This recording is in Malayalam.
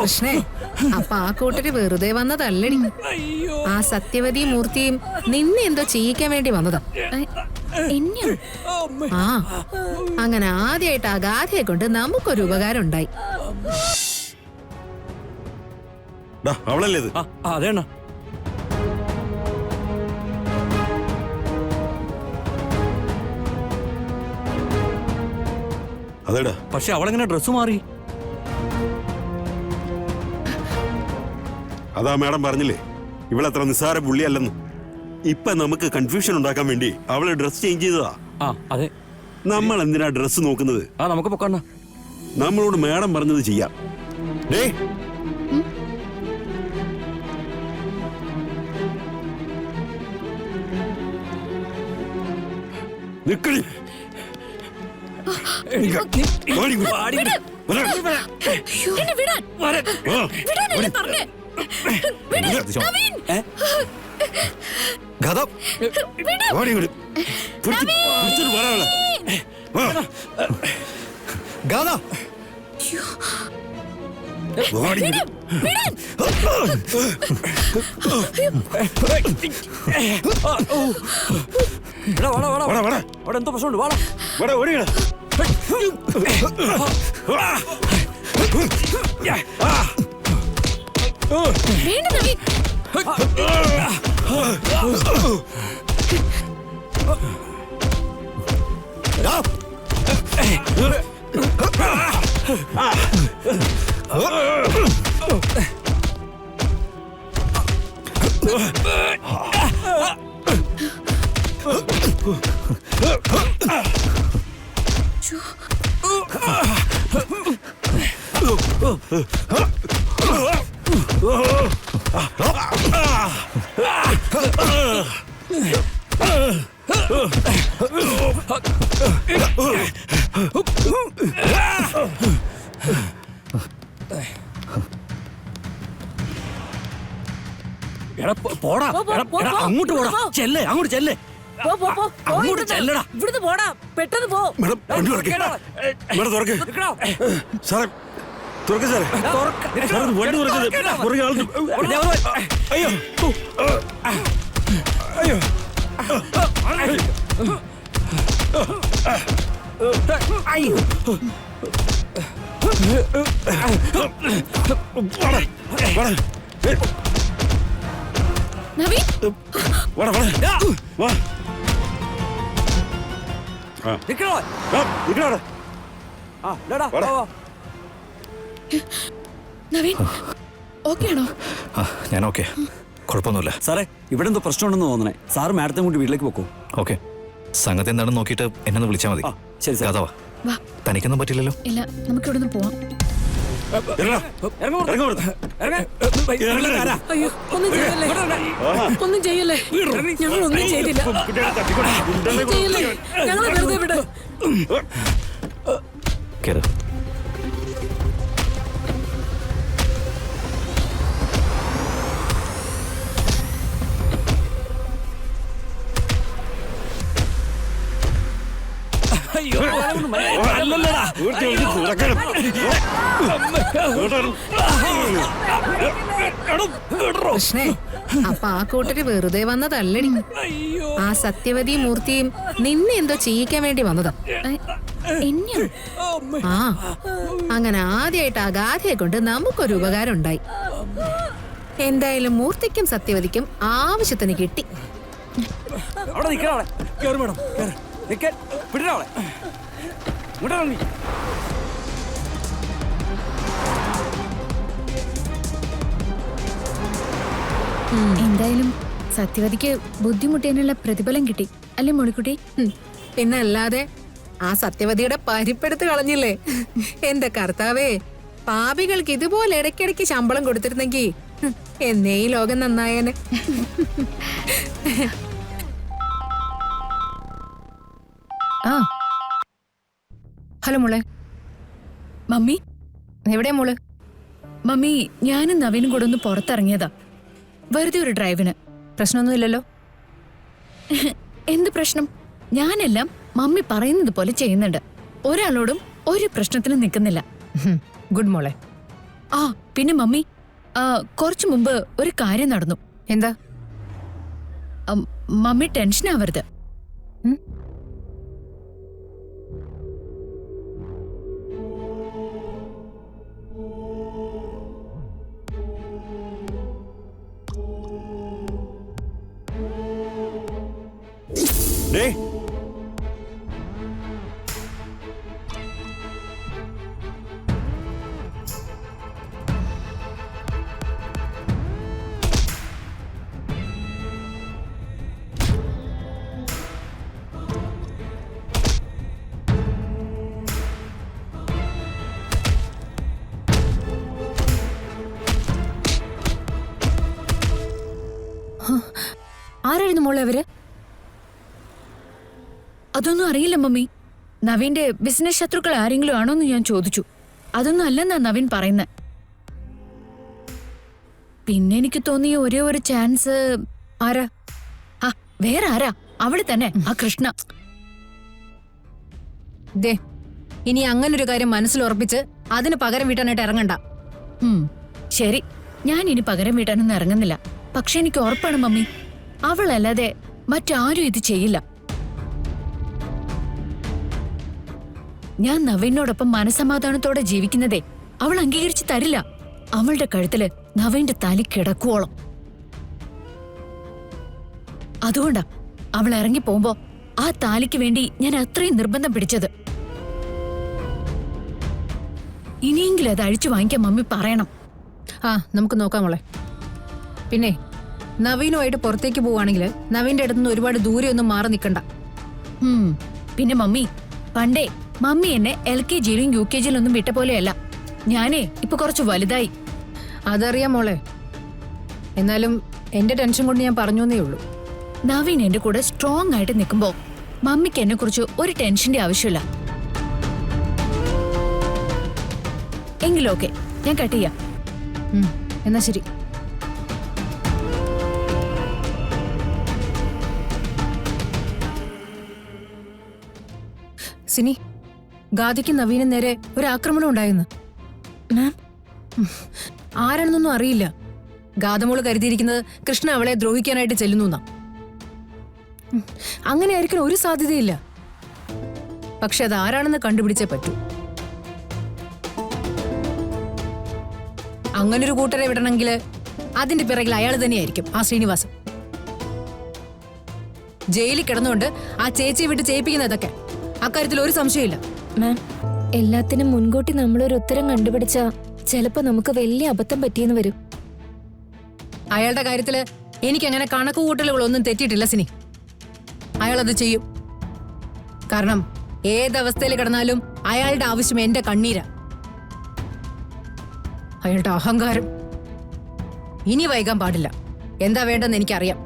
കൃഷ്ണേ, അപ്പൊ ആ കൂട്ടര് വെറുതെ വന്നതല്ലടി. ആ സത്യവതി മൂർത്തിയും നിന്നെ എന്തോ ചെയ്യിക്കാൻ വേണ്ടി വന്നതാ. ആ അങ്ങനെ ആദ്യമായിട്ട് ആ ഗാഥയെ കൊണ്ട് നമുക്കൊരു ഉപകാരം ഉണ്ടായി. അവളല്ലേ ഇത്? അതേണ്ണ. അതേടാ. പക്ഷെ അവളെങ്ങനെ ഡ്രസ് മാറി? അതാ മാഡം പറഞ്ഞില്ലേ ഇവളത്ര നിസ്സാര പുള്ളിയല്ലെന്ന്. ഇപ്പൊ നമുക്ക് കൺഫ്യൂഷൻ ഉണ്ടാക്കാൻ വേണ്ടി അവള് ഡ്രസ് ചേഞ്ച് ചെയ്തതാ. അതെ. നമ്മൾ എന്തിനാ ഡ്രസ് നോക്കുന്നത്? നമുക്ക് പൊക്കണ്ണ. നമ്മളോട് മാഡം പറഞ്ഞത് ചെയ്യാം. നിക്കളി. എന്തോ പ്രശ്നമുണ്ട്. വാടാ. അങ്ങോട്ട് പോടാ. ചെല്ലേ, അങ്ങോട്ട് ചെല്ലേ. അങ്ങോട്ട് ചെല്ലടാ. ഇവിടുന്ന് പോടാ, പെട്ടെന്ന് പോ. സാറേ തുറക്ക് സാറേ. വണ്ടി തുറക്കുന്നത്. അയ്യോ അയ്യോ. അയ്യോ. നവീൻ, നവീൻ ഓക്കെയാണോ? ഞാൻ ഓക്കെ, കുഴപ്പമൊന്നുമില്ല. സാറേ ഇവിടെ എന്തോ പ്രശ്നമുണ്ടെന്ന് തോന്നണേ. സാറ് മാഡത്തെ കൂട്ടി വീട്ടിലേക്ക് പോക്കോ. ഓക്കെ, സംഗതി എന്താണെന്ന് നോക്കിയിട്ട് എന്നെ വിളിച്ചാൽ മതി. ശരി സാർ. വാ. തനിക്കൊന്നും പറ്റില്ലല്ലോ? ഇല്ല, നമുക്ക് ഇവിടുന്ന് പോവാം. അയ്യോ, ഒന്നും ചെയ്യല്ലേ, ഒന്നും ചെയ്യല്ലേ. ഞങ്ങൾ ഒന്നും ചെയ്തില്ല. ചെയ്യല്ലേ, ഞങ്ങളെ വെറുതെ വിട്. കേറ്. കൃഷ്ണേ, അപ്പൊ ആ കൂട്ടര് വെറുതെ വന്നതല്ലടി. ആ സത്യവതി മൂർത്തിയും നിന്നെ എന്തോ ചെയ്യിക്കാൻ വേണ്ടി വന്നതാ. ആ അങ്ങനെ ആദ്യമായിട്ട് ആ ഗാഥയെ കൊണ്ട് നമുക്കൊരു ഉപകാരം ഉണ്ടായി. എന്തായാലും മൂർത്തിക്കും സത്യവതിക്കും ആവശ്യത്തിന് കിട്ടി. എന്തായാലും സത്യവതിക്ക് ബുദ്ധിമുട്ടിയതിനുള്ള പ്രതിഫലം കിട്ടി അല്ലേ മോളിക്കുട്ടി? പിന്നെ അല്ലാതെ ആ സത്യവതിയുടെ പരിപ്പെടുത്ത് കളഞ്ഞില്ലേ. എന്റെ കർത്താവേ, പാപികൾക്ക് ഇതുപോലെ ഇടയ്ക്കിടയ്ക്ക് ശമ്പളം കൊടുത്തിരുന്നെങ്കിൽ എന്നേ ഈ ലോകം നന്നായേനെ. ആ ഹലോ മോളെ. മമ്മി എവിടെയാ മോള്? മമ്മി, ഞാനും നവീനും കൂടെ ഒന്ന് പുറത്തിറങ്ങിയതാ, വെറുതെ ഒരു ഡ്രൈവിന്. പ്രശ്നമൊന്നുമില്ലല്ലോ? എന്ത് പ്രശ്നം? ഞാനെല്ലാം മമ്മി പറയുന്നത് പോലെ ചെയ്യുന്നുണ്ട്. ഒരാളോടും ഒരു പ്രശ്നത്തിനും നിൽക്കുന്നില്ല. ഗുഡ് മോളെ. ആ പിന്നെ മമ്മി, കുറച്ചു മുമ്പ് ഒരു കാര്യം നടന്നു. എന്താ? മമ്മി ടെൻഷൻ ആവരുത്. ഡേ ആരായിരുന്നു മോളെ അവര്? അതൊന്നും അറിയില്ല മമ്മി. നവീന്റെ ബിസിനസ് ശത്രുക്കൾ ആരെങ്കിലും ആണോന്ന് ഞാൻ ചോദിച്ചു. അതൊന്നും അല്ലെന്നാ നവീൻ പറയുന്നത്. പിന്നെ എനിക്ക് തോന്നിയ ഒരേ ഒരു ചാൻസ് ആരാ? ആ വേറെ ആരാ, അവിടെ തന്നെ ആ കൃഷ്ണ. ദേ, ഇനി അങ്ങനൊരു കാര്യം മനസ്സിൽ ഉറപ്പിച്ച് അതിന് പകരം വീട്ടാനായിട്ട് ഇറങ്ങണ്ട. ശരി, ഞാൻ ഇനി പകരം വീട്ടാനൊന്നും ഇറങ്ങുന്നില്ല. പക്ഷെ എനിക്ക് ഉറപ്പാണ് മമ്മി, അവളല്ലാതെ മറ്റാരും ഇത് ചെയ്യില്ല. ഞാൻ നവീനോടൊപ്പം മനസമാധാനത്തോടെ ജീവിക്കുന്നതേ അവൾ അംഗീകരിച്ച് തരില്ല. അവളുടെ കഴുത്തില് നവീന്റെ തലി കിടക്കുവോളം. അതുകൊണ്ടാ അവൾ ഇറങ്ങി പോകുമ്പോ ആ താലിക്ക് വേണ്ടി ഞാൻ അത്രയും നിർബന്ധം പിടിച്ചത്. ഇനിയെങ്കിലും അത് അഴിച്ചു വാങ്ങിക്കാൻ മമ്മി പറയണം. ആ നമുക്ക് നോക്കാം മോളെ. പിന്നെ നവീനുമായിട്ട് പുറത്തേക്ക് പോവുകയാണെങ്കിൽ നവീന്റെ അടുത്തുനിന്ന് ഒരുപാട് ദൂരെ ഒന്നും മാറി നിൽക്കണ്ട. പിന്നെ മമ്മി, പണ്ടേ മമ്മി എന്നെ LKGയിലും UKGയിലും ഒന്നും വിട്ട പോലെയല്ല. ഞാനേ ഇപ്പൊ കുറച്ച് വലുതായി. അതറിയാം മോളെ. എന്നാലും എന്റെ ടെൻഷൻ കൊണ്ട് ഞാൻ പറഞ്ഞേ ഉള്ളൂ. നവീൻ എന്റെ കൂടെ സ്ട്രോങ് ആയിട്ട് നിൽക്കുമ്പോ മമ്മിക്ക് എന്നെ കുറിച്ച് ഒരു ടെൻഷന്റെ ആവശ്യമില്ല. എങ്കിലും ഓക്കെ, ഞാൻ കട്ട് ചെയ്യാം. എന്നാ ശരി. സിനി, ഗാദിക്ക് നവീനും നേരെ ഒരു ആക്രമണം ഉണ്ടായിരുന്നു. ആരാണെന്നൊന്നും അറിയില്ല. ഗാദമോള് കരുതിയിരിക്കുന്നത് കൃഷ്ണ അവളെ ദ്രോഹിക്കാനായിട്ട് ചെല്ലുന്നു. അങ്ങനെ ആയിരിക്കാൻ ഒരു സാധ്യതയില്ല. പക്ഷെ അത് ആരാണെന്ന് കണ്ടുപിടിച്ചേ പറ്റൂ. അങ്ങനൊരു കൂട്ടരെ വിടണമെങ്കിൽ അതിന്റെ പിറകിൽ അയാൾ തന്നെയായിരിക്കും, ആ ശ്രീനിവാസൻ. ജയിലിൽ കിടന്നുകൊണ്ട് ആ ചേച്ചിയെ വിട്ട് ചെയ്യിപ്പിക്കുന്നതൊക്കെ അക്കാര്യത്തിൽ ഒരു സംശയമില്ല. മാം, എല്ലാത്തിനും മുൻകൂട്ടി നമ്മളൊരു ഉത്തരം കണ്ടുപിടിച്ചാ ചിലപ്പോ നമുക്ക് വലിയ അബദ്ധം പറ്റിയെന്ന് വരും. അയാളുടെ കാര്യത്തില് എനിക്കങ്ങനെ കണക്കുകൂട്ടലുകളൊന്നും തെറ്റിയിട്ടില്ല സിനി. അയാളത് ചെയ്യും. കാരണം ഏതവസ്ഥയിൽ കിടന്നാലും അയാളുടെ ആവശ്യം എന്റെ കണ്ണീരാ. അയാളുടെ അഹങ്കാരം ഇനി വൈകാൻ പാടില്ല. എന്താ വേണ്ടെന്ന് എനിക്കറിയാം.